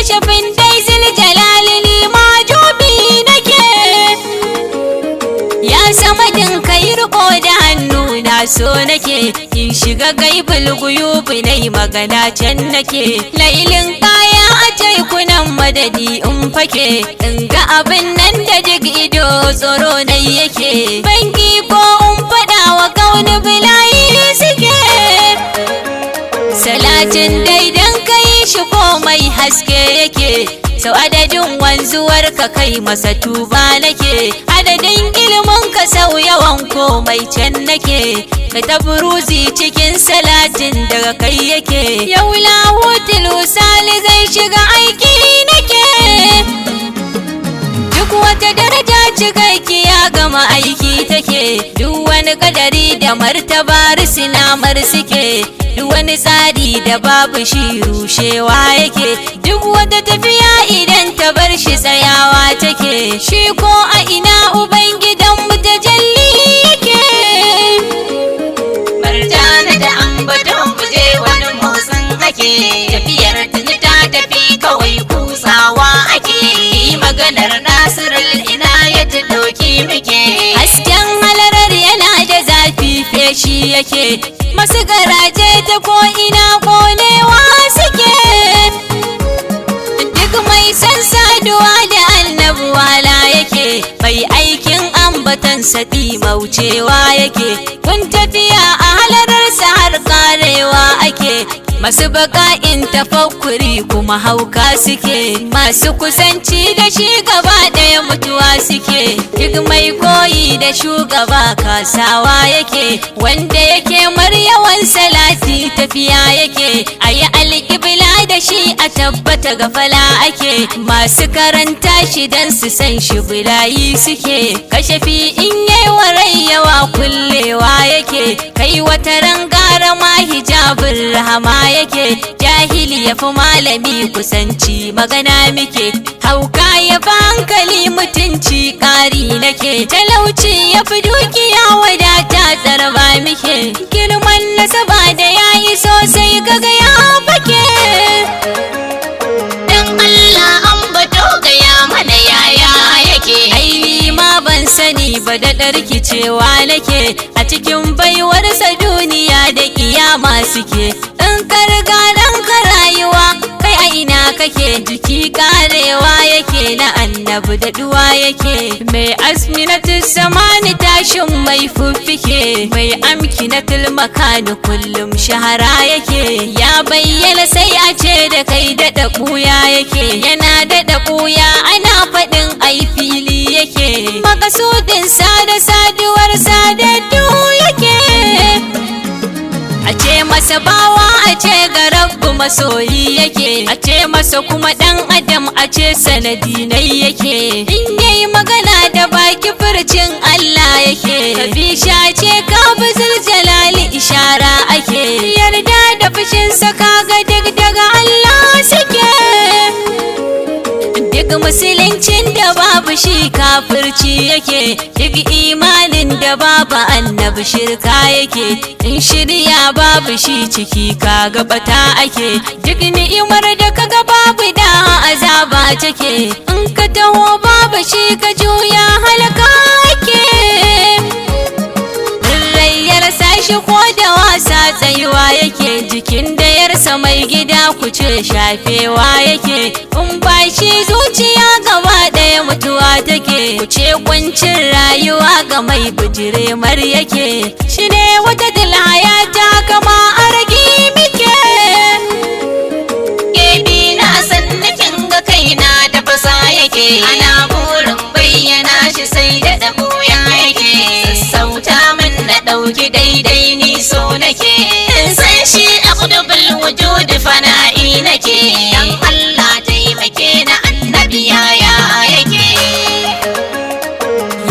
kashafin dai ziljalali ni ma jobi nake. Ya samadin kai riko da hannu na so nake, in shiga gaibul guyubi nai magana can nake. Lailin kaya a taikunan madadi in fake, in ga abin nan da jig ido tsoro nai yake. Banki ko in faɗa wa kauni bilayi suke. Salatin daidan kai shi komai haske yake, sau adadin wanzuwar ka kai masa tuba nake. Adadin ilimin ka sau yawan komai can nake, ka tabruzi cikin salatin daga kai yake. Yau lahutul sali zai shiga aiki nake, duk wata daraja cikakkiya gama aiki take. Duk wani kadari da martabar sinamar suke, duk wani tsari da babu shi rushewa yake. Duk wata tafiya idan ta bar shi tsayawa take, shi ko a ina ubangidan mu tajalli yake. Marjana da ambaton kuje wani motsin ake, tafiyar tuni ta tafi kawai kusawa ake. Yi maganar Nasirul Inayat doki muke. Hasken halarar yana da zafi feshi yake, masu garaje ta ko ina konewa suke. Duk mai san saduwa da annabi wala yake, mai aikin ambatan sadi maucewa yake. Kun tafiya a halararsa har karewa ake, masu baka'in tafakkuri kuma hauka suke. Masu kusanci da shi gaba ɗaya mutuwa suke. Duk mai koyi da shugaba kasawa yake, wanda yake maryawan salati tafiya yake. Ayi alƙibla da shi a tabbata gafala ake, masu karanta shi dan su san shi bulayi suke. Kashafi in yayi warai yawa kullewa yake, kai wata rangara ma hijabin rahama yake. Jahili ya fi malami kusanci magana muke, hauka ya fi hankali mutunci ƙari nake. Talauci ya fi dukiya wadata tsarba muke, girman nasaba da yayi sosai kaga ya fake. Dan Allah ambato gaya mana yaya yake. Aini ma ban sani ba da rikicewa nake, a cikin baiwarsa duniya da kiyama suke. In ka riga ranka rayuwa kai a ina kake, jiki karewa yake na annabi da duwa yake. Mai asminatul samani tashin mai fuffike, mai amkinatul makani kullum shahara yake. Ya bayyana sai a ce da kai daɗa ɓuya yake, yana daɗa ɓuya ana faɗin ai fili yake. Makasudin sada saduwar sadaddu yake, a ce masa bawa a ce ga rabbu masoyi yake. A ce masa kuma ɗan adam a ce sanadinai yake. In yayi magana da baki furcin Allah yake, kabisha ce ka bizir jalali ishara ake. Yarda da fushinsa kaga duk daga Allah suke. Duk musuluncin da babu shi kafirci yake, duk imanin da babu annabi shirka yake. In shirya babu shi ciki kaga bata ake, duk ni'imar da kaga babu da azaba take. In ka taho babu shi ka juya halaka ake. Rayyar sashi ko da wasa tsayuwa yake, jikin da yarsa mai gida ku ce shafewa yake. In ba shi zuciya gaba ɗaya mutuwa take, ku ce kuncin rayuwa ga mai bijire mar yake. Shi ne wata dilhaya ta kama a ragi muke. Kebi na san nakin ga kaina da fasa yake, ana burin bayyana shi sai da ɗabuya yake. Sassauta min na ɗauki daidai ni so nake, in san shi aqdubul wujud fana'i nake. Dan Allah taimake na annabi yaya yake.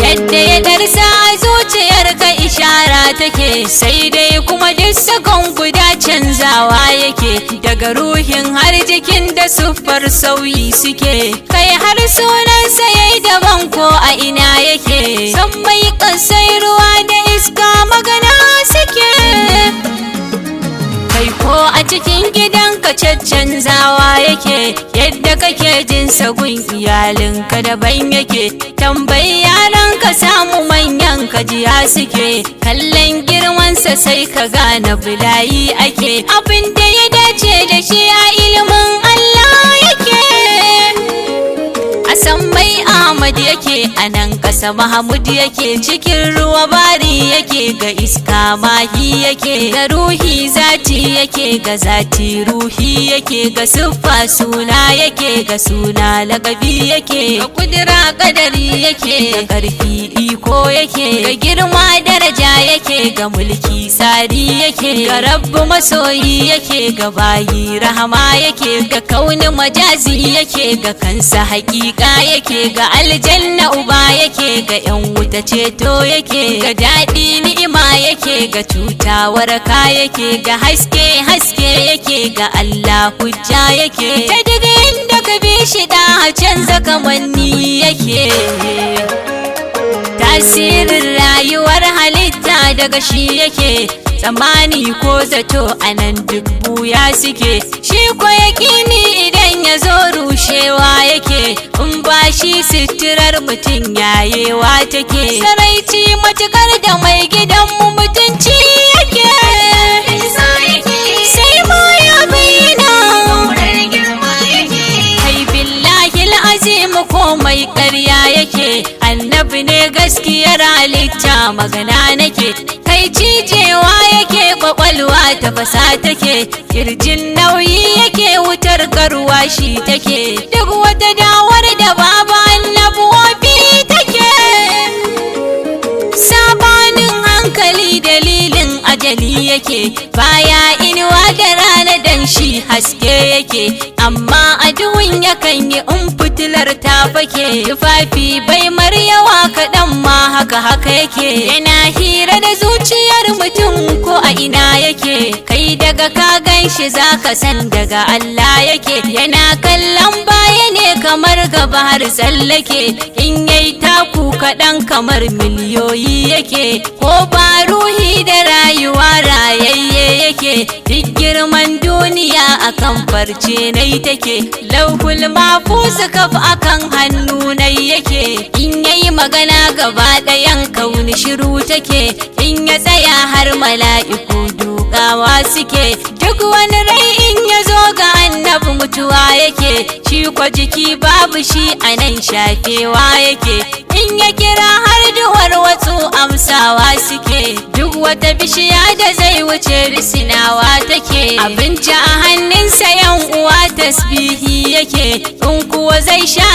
Yadda ya darsa zuciyar ka ishara take, sai dai kuma duk sakon guda canzawa yake. Daga ruhin har jikin da siffar sauyi suke, kai har sunansa yayi daban ko a ina yake. San mai kasai ruwa da iska magana suke, kai ko a cikin gidanka caccanzawa yake, yadda kake jin sagun iyalinka daban yake. Tambayi yaranka samu manyan kajiya suke, kallon girmansa sai ka gane bulayi ake. Abin da ya dace da shi a ilimin Allah yake. A san mai Ahmad yake, a nan ƙasa Mahmud yake, cikin ruwa bari yake, ga iska mahi yake, ga ruhi zati yake, ga zati ruhi yake, ga siffa suna yake, ga suna lakabi yake, ga kudura kadari yake, ga ƙarfi iko yake, ga girma daraja yake, ga mulki tsari yake, ga rabbu masoyi yake, ga bayi rahama yake, ga kauni majazi yake, ga kansa hakika yake, ga aljanna uba yake, ga yan wuta ceto yake, ga daɗi ni'ima yake, ga cuta waraka yake, ga haske haske yake, ga Allah hujja yake. Ta daga inda ka bi shi da canza kamanni yake. Tasirin rayuwar halitta daga shi yake, tsammani ko zato a nan duk buya suke. Shi ko yaƙini idan ya zo rushewa yake, in ba shi sitirar mutum yayewa take. Saraici matukar da mai gidanmu mutunci yake, sai ma ya bayyana. Kai billahi azimu komai ƙarya yake, annabi ne gaskiyar halitta magana nake. Kai cijewa yake, kwakwalwa tafasa take, kirjin nauyi yake, wutar garwashi take. Duk wata dawar da babu annabuwofi take. Sabanin hankali dalilin ajali yake, baya inuwa da rana dan shi haske yake, amma aduwin yakan yi in fitilar ta fake. Tufafi bai maryawa kaɗan ma haka yake, yana hira da zuciyar mutum ko a ina yake. Kai daga ka gan shi zaka san daga Allah yake, yana kallon baya ne kamar gaba har tsallake, in yayi taku kaɗan kamar miliyoyi yake. Ko ba ruhi da rayuwa rayayye yake, duk girman duniya akan farce nai take, lauhul mahfuz kaf akan hannu nai yake. In yayi magana gaba ɗayan kauni shiru take, in ya tsaya har mala'iku dukawa suke. Duk wani rai in ya zo ga annabi mutuwa yake, shi kwa jiki babu shi a nan shafewa yake. In ya kira har duwar watsu amsawa suke, duk wata bishiya da zai wuce risinawa take. Abinci a hannunsa yan uwa tasbihi yake, in kuwa zai sha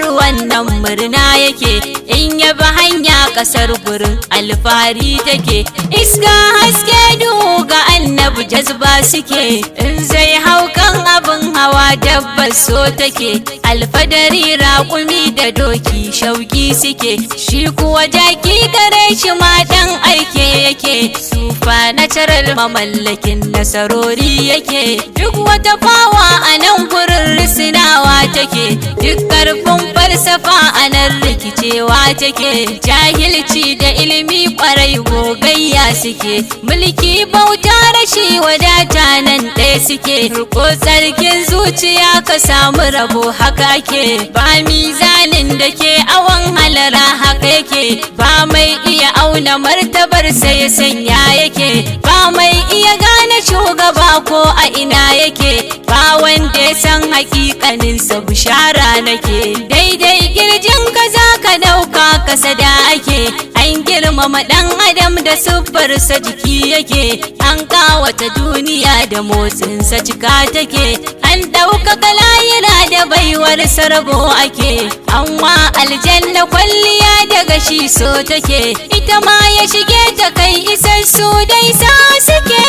ruwan nan murna yake. In ya bi hanya kasar gurin alfahari take, iska haske duhu ga annabi jazba suke. In zai hau kan abin hawa dabbar so take, alfadari raƙumi da doki shauki suke. Shi kuwa jaki gare shi ma dan aike yake, sufa natural mamallakin nasarori yake. Duk wata fawa a nan gurin risinawa take, duk karfin falsafa a nan rikicewa take. Jahilci da ilimi kwarai gogayya suke, mulki bauta rashi wadata nan ɗaya suke. Riko tsarkin zuciya ka samu rabo haka ke, ba mizanin da ke awon halara haka yake. Ba mai iya auna martabar sai ya sanya yake, ba mai iya gane shugaba ko a ina yake. Ba wanda ya san hakikaninsa bishara nake, daidai kirjin ka za ka dauka kasa da ake. An girmama dan adam da siffarsa jiki yake, an kawata duniya da motsinsa cika take. An ɗaukaka layira da baiwar sarbo ake, an wa aljanna kwalliya daga shi so take. Ita ma ya shige ta kai isassu dai sa suke,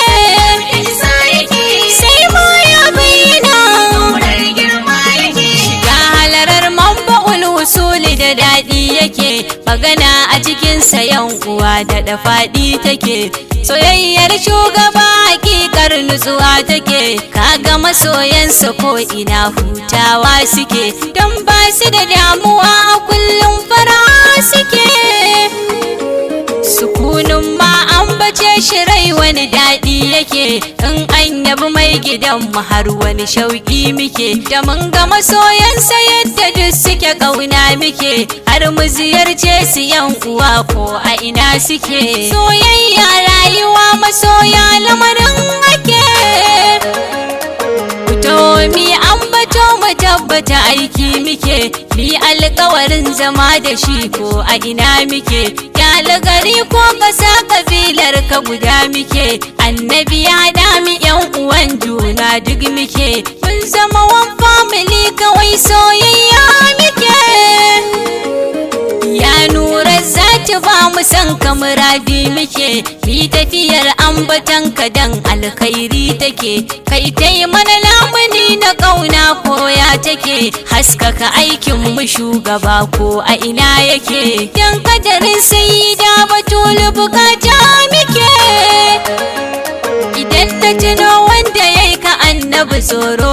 sai ma ya bayyana. Shiga halarar manba'ul usuli da daɗi yake, magana a cikin sayan uwa da faɗi take. Soyayyar shugaba hakikar nutsuwa take, kaga masoyansa ko ina hutawa suke, don ba su da damuwa a kullum fara suke. Sukunin ma an bace shi rai wani daɗi yake in an yabi mai gidan mu har wani shauki muke da mun ga masoyansa yadda duk suke kauna muke har mu ziyarce su yan uwa ko a ina suke soyayya rayuwa masoya lamarin ake mi ambato mu tabbata aiki muke mi alƙawarin zama da shi ko a ina muke kyale gari ko ƙasa kabilar ka guda muke annabi ya dami yan uwan juna duk muke mun zama wan family kawai soyayya muke ya nura zati ba mu san kamuradi muke mi tafiyar ambatan ka dan alkhairi take kai tai mana lamuni na kauna koya take haskaka aikin mu shugaba ko a ina yake dan kadarin sayyida batul bukata muke idan ta tuno wanda yayi ka annabi tsoro